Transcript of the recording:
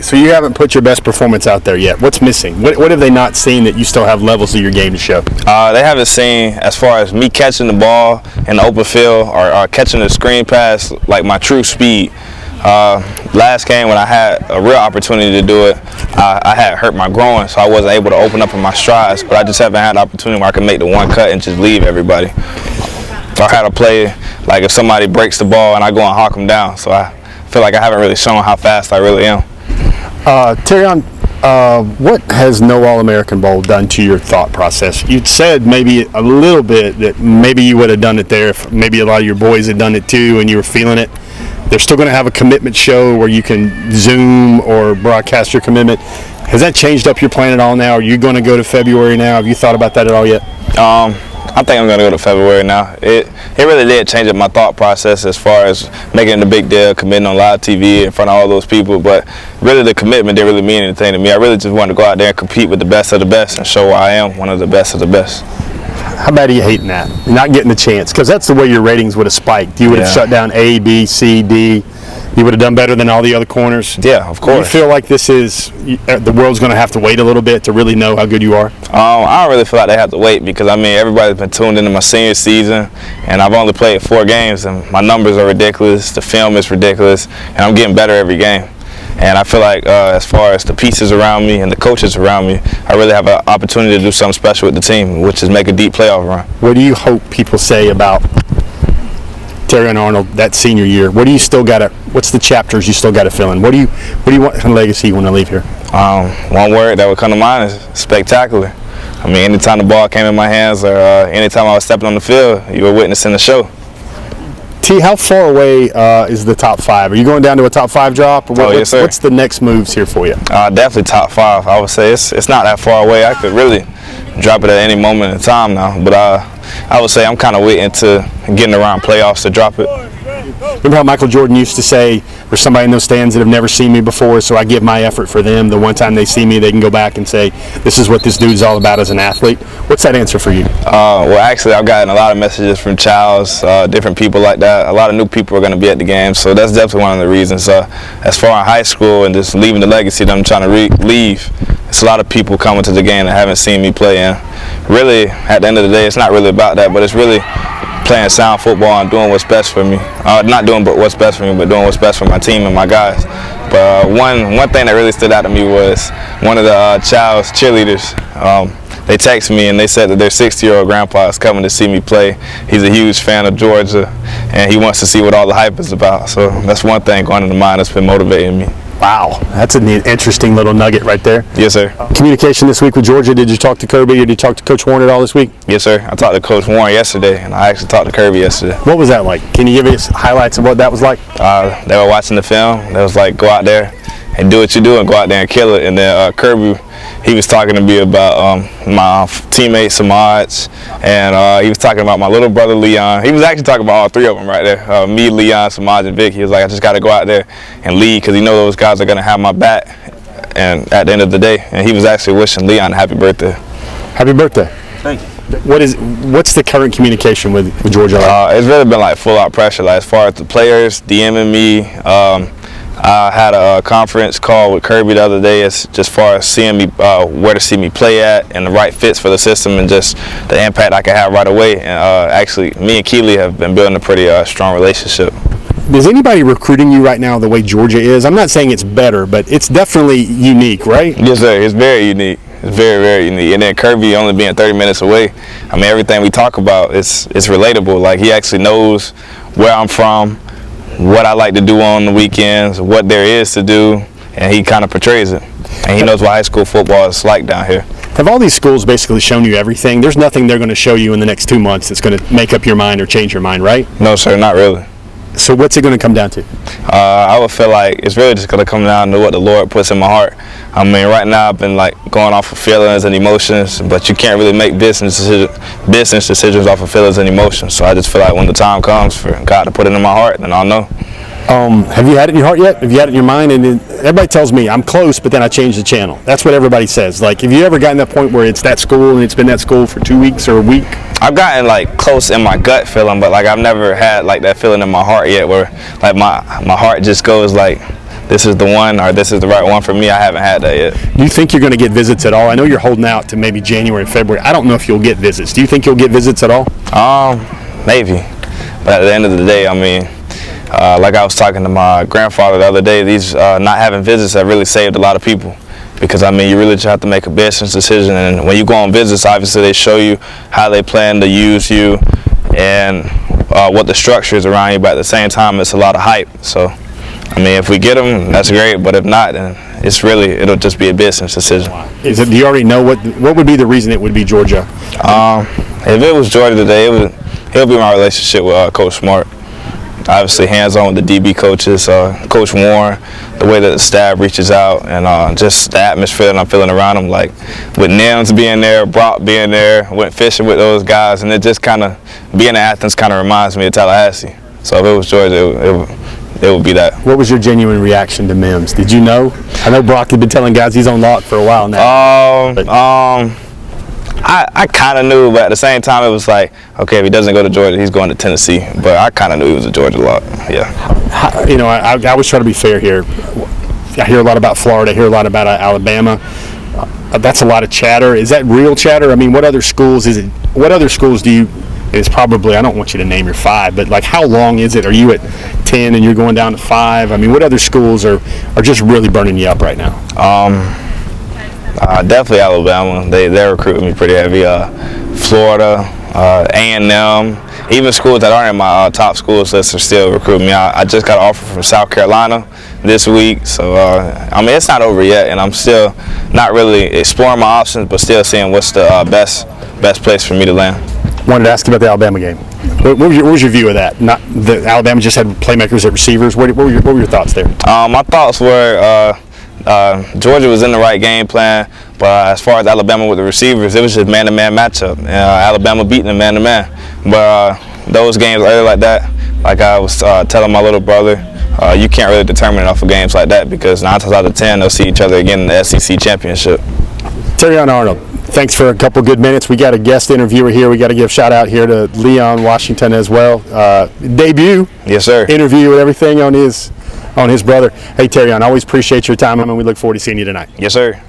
So you haven't put your best performance out there yet. What's missing? What have they not seen that you still have levels of your game to show? They haven't seen, as far as me catching the ball in the open field or catching the screen pass, like my true speed. Last game when I had a real opportunity to do it, I had hurt my groin, so I wasn't able to open up in my strides, but I just haven't had the opportunity where I can make the one cut and just leave everybody. So I had to play like if somebody breaks the ball and I go and hawk them down, so I feel like I haven't really shown how fast I really am. Terrion, what has no All-American Bowl done to your thought process? You'd said maybe a little bit that maybe you would have done it there if maybe a lot of your boys had done it too and you were feeling it. They're still going to have a commitment show where you can Zoom or broadcast your commitment. Has that changed up your plan at all now? Are you going to go to February now? Have you thought about that at all yet? I think I'm going to go to February now. It really did change up my thought process as far as making it a big deal, committing on live TV in front of all those people. But really the commitment didn't really mean anything to me. I really just wanted to go out there and compete with the best of the best and show why I am one of the best of the best. How bad are you hating that? Not getting the chance? Because that's the way your ratings would have spiked. You would have shut down A, B, C, D. You would have done better than all the other corners. Yeah, of course. Do you feel like this is, the world's going to have to wait a little bit to really know how good you are? I don't really feel like they have to wait because, I mean, everybody's been tuned into my senior season, and I've only played 4 games, and my numbers are ridiculous, the film is ridiculous, and I'm getting better every game. And I feel like as far as the pieces around me and the coaches around me, I really have an opportunity to do something special with the team, which is make a deep playoff run. What do you hope people say about Terrion Arnold that senior year? What do you still got to? What's the chapters you still got to fill in? What do you want? What legacy you want to leave here? One word that would come to mind is spectacular. I mean, anytime the ball came in my hands or anytime I was stepping on the field, you were witnessing the show. T, how far away is the top 5? Are you going down to a top 5 drop? Or yes, sir. What's the next moves here for you? Definitely top 5. I would say it's not that far away. I could really drop it at any moment in time now. But I would say I'm kind of waiting to getting around playoffs to drop it. Remember how Michael Jordan used to say, there's somebody in those stands that have never seen me before, so I give my effort for them. The one time they see me, they can go back and say, this is what this dude's all about as an athlete. What's that answer for you? Well, actually, I've gotten a lot of messages from Charles, different people like that. A lot of new people are going to be at the game, so that's definitely one of the reasons. As far as high school and just leaving the legacy that I'm trying to leave, it's a lot of people coming to the game that haven't seen me play. And really, at the end of the day, it's not really about that, but it's really playing sound football and doing what's best for me. Not doing what's best for me, but doing what's best for my team and my guys. But one thing that really stood out to me was one of the child's cheerleaders. They texted me and they said that their 60-year-old grandpa is coming to see me play. He's a huge fan of Georgia, and he wants to see what all the hype is about. So that's one thing going into mind that's been motivating me. Wow, that's an interesting little nugget right there. Yes, sir. Communication this week with Georgia. Did you talk to Kirby or did you talk to Coach Warren at all this week? Yes, sir. I talked to Coach Warren yesterday, and I actually talked to Kirby yesterday. What was that like? Can you give us highlights of what that was like? They were watching the film. They was like, go out there and do what you do and go out there and kill it. And then Kirby, he was talking to me about my teammate Samaj, and he was talking about my little brother Leon. He was actually talking about all 3 of them right there, me, Leon, Samaj, and Vic. He was like, I just got to go out there and lead because he knows those guys are going to have my back and at the end of the day. And he was actually wishing Leon a happy birthday. Happy birthday. Thank you. What's the current communication with Georgia like? It's really been like full-out pressure. Like as far as the players DMing me, I had a conference call with Kirby the other day as just far as seeing me, where to see me play at and the right fits for the system and just the impact I can have right away. And actually, me and Keeley have been building a pretty strong relationship. Is anybody recruiting you right now the way Georgia is? I'm not saying it's better, but it's definitely unique, right? Yes, sir. It's very unique. It's very, very unique. And then Kirby only being 30 minutes away, I mean, everything we talk about, it's relatable. Like, he actually knows where I'm from, what I like to do on the weekends, what there is to do, and he kind of portrays it. And he knows what high school football is like down here. Have all these schools basically shown you everything? There's nothing they're going to show you in the next 2 months that's going to make up your mind or change your mind, right? No, sir, not really. So what's it going to come down to? I would feel like it's really just going to come down to what the Lord puts in my heart. I mean, right now I've been like going off of feelings and emotions, but you can't really make business decisions off of feelings and emotions. So I just feel like when the time comes for God to put it in my heart, then I'll know. Have you had it in your heart yet? Have you had it in your mind? And everybody tells me I'm close, but then I change the channel. That's what everybody says. Like, have you ever gotten to that point where it's that school and it's been that school for 2 weeks or a week? I've gotten like close in my gut feeling, but like I've never had like that feeling in my heart yet where like my heart just goes like this is the one or this is the right one for me. I haven't had that yet. Do you think you're going to get visits at all? I know you're holding out to maybe January, February. I don't know if you'll get visits. Do you think you'll get visits at all? Maybe. But at the end of the day, I mean, like I was talking to my grandfather the other day, these not having visits have really saved a lot of people. Because, I mean, you really just have to make a business decision. And when you go on visits, obviously they show you how they plan to use you and what the structure is around you. But at the same time, it's a lot of hype. So, I mean, if we get them, that's great. But if not, then it'll just be a business decision. Do you already know what would be the reason it would be Georgia? If it was Georgia today, it'll be my relationship with Coach Smart. Obviously, hands-on with the DB coaches, Coach Warren, the way that the staff reaches out, and just the atmosphere that I'm feeling around them. Like with Nims being there, Brock being there, went fishing with those guys, and it just kind of being in Athens kind of reminds me of Tallahassee. So if it was Georgia, it would be that. What was your genuine reaction to Mims? Did you know? I know Brock had been telling guys he's on lock for a while now. I kind of knew, but at the same time, it was like, okay, if he doesn't go to Georgia, he's going to Tennessee. But I kind of knew he was a Georgia lock. Yeah. You know, I always try to be fair here. I hear a lot about Florida. I hear a lot about Alabama. That's a lot of chatter. Is that real chatter? I mean, what other schools is it? What other schools do you? It's probably, I don't want you to name your 5, but like how long is it? Are you at 10 and you're going down to 5? I mean, what other schools are just really burning you up right now? Definitely Alabama. They're recruiting me pretty heavy. Florida, A&M, even schools that aren't in my top schools list are still recruiting me. I just got an offer from South Carolina this week, so I mean it's not over yet, and I'm still not really exploring my options, but still seeing what's the best place for me to land. Wanted to ask you about the Alabama game. What was your view of that? Not the Alabama just had playmakers at receivers. What were your thoughts there? My thoughts were. Georgia was in the right game plan, but as far as Alabama with the receivers, it was just man-to-man matchup. Alabama beating them man-to-man. But those games early like that, like I was telling my little brother, you can't really determine enough of games like that because 9 times out of 10 they'll see each other again in the SEC championship. Terrion Arnold, thanks for a couple good minutes. We got a guest interviewer here. We got to give a shout out here to Leon Washington as well. Debut, yes sir. Interview with everything on his brother. Hey, Terrion, I always appreciate your time, and we look forward to seeing you tonight. Yes, sir.